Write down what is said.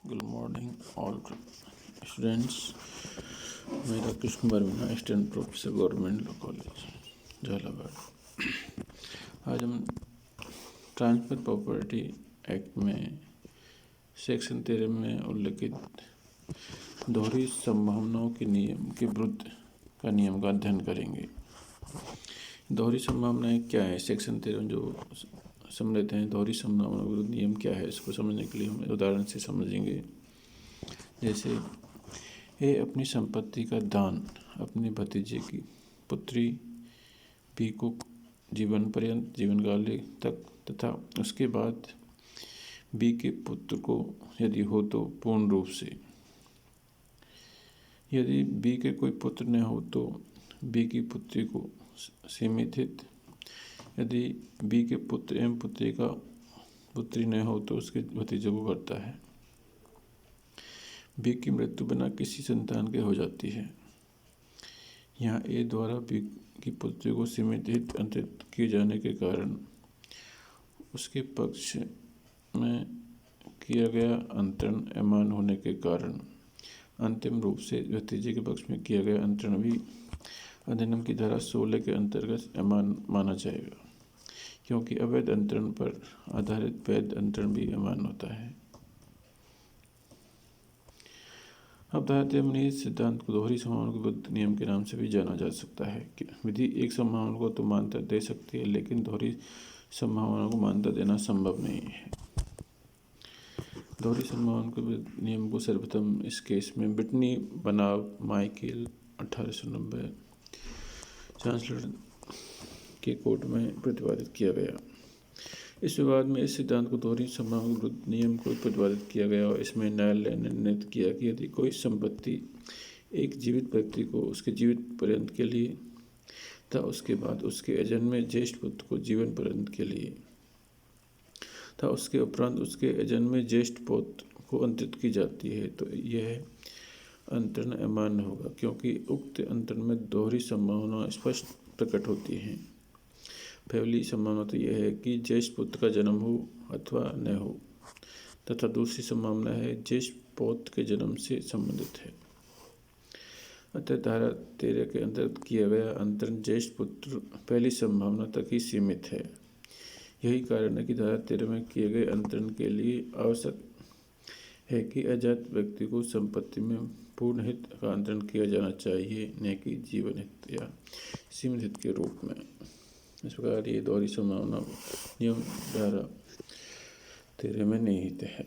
Good morning all students. मेरा Krishna Kumar Meena, assistant professor government law college Jhalawar. आज हम ट्रांसफर प्रॉपर्टी एक्ट में सेक्शन 13 में उल्लिखित दोहरी संभावनाओं के नियम के विरुद्ध का नियम का अध्ययन करेंगे। दोहरी संभावनाएं क्या है? सेक्शन 13 जो सम्मिलित हैं, दोहरी संभावनाओं के विरुद्ध नियम क्या है, इसको समझने के लिए हम उदाहरण से समझेंगे। जैसे ए अपनी संपत्ति का दान अपने भतीजे की पुत्री बी को जीवन पर्यंत जीवनकाल तक तथा उसके बाद बी के पुत्र को यदि हो तो पूर्ण रूप से। यदि बी के कोई पुत्र न हो तो बी की पुत्री को सीमित हित। यदि बी के पुत्र एवं पुत्री का पुत्री न हो तो उसके भतीजे को करता है। बी की मृत्यु बिना किसी संतान के हो जाती है। यहाँ ए द्वारा बी की पुत्री को सीमित हित अंतरित किए जाने के कारण उसके पक्ष में किया गया अंतरण अमान्य होने के कारण अंतिम रूप से भतीजे के पक्ष में किया गया अंतरण भी अधिनियम की धारा 16 के अंतर्गत अमान्य माना जाएगा, क्योंकि अवैध अंतरण पर आधारित वैध अंतरण भी अमान्य होता है। अवधारणा सिद्धांत को दोहरी संभावनाओं के विरुद्ध नियम के नाम से भी जाना जा सकता है। विधि एक संभावना को तो मान्यता दे सकती है, लेकिन दोहरी संभावनाओं को मान्यता देना संभव नहीं है। दोहरी संभावनाओं के विरुद्ध नियम को सर्वप्रथम इस केस में ब्रिटनी बनाम माइकेल 1890 चांसलर के कोर्ट में प्रतिपादित किया गया। इस विवाद में इस सिद्धांत को दोहरी संभावनाओं के विरुद्ध नियम को प्रतिपादित किया गया और इसमें न्यायालय ने निर्णय किया कि यदि कोई संपत्ति एक जीवित व्यक्ति को उसके जीवित पर्यंत के लिए तथा उसके बाद उसके अजन्मे ज्येष्ठ पुत्र को जीवन पर्यंत के लिए तथा उसके उपरांत उसके अजन्मे ज्येष्ठ पुत्र को अंतरित की जाती है तो यह अंतरण अमान्य होगा, क्योंकि उक्त अंतरण में दोहरी संभावना स्पष्ट प्रकट होती है। पहली संभावना तो यह है कि ज्येष्ठ पुत्र का जन्म हो अथवा न हो, तथा दूसरी संभावना है ज्येष्ठ पौत्र के जन्म से संबंधित है। अतः धारा 13 के अंतर्गत किया गया अंतरण ज्येष्ठ पुत्र पहली संभावना तक ही सीमित है। यही कारण है कि धारा 13 में किए गए अंतरण के लिए आवश्यक है कि अजात व्यक्ति को संपत्ति में पूर्ण हित का अंतरण किया जाना चाहिए, न कि जीवन हित या सीमित हित के रूप में। इस प्रकार ये दोहरी संभावना नियम धारा 13 में निहित है।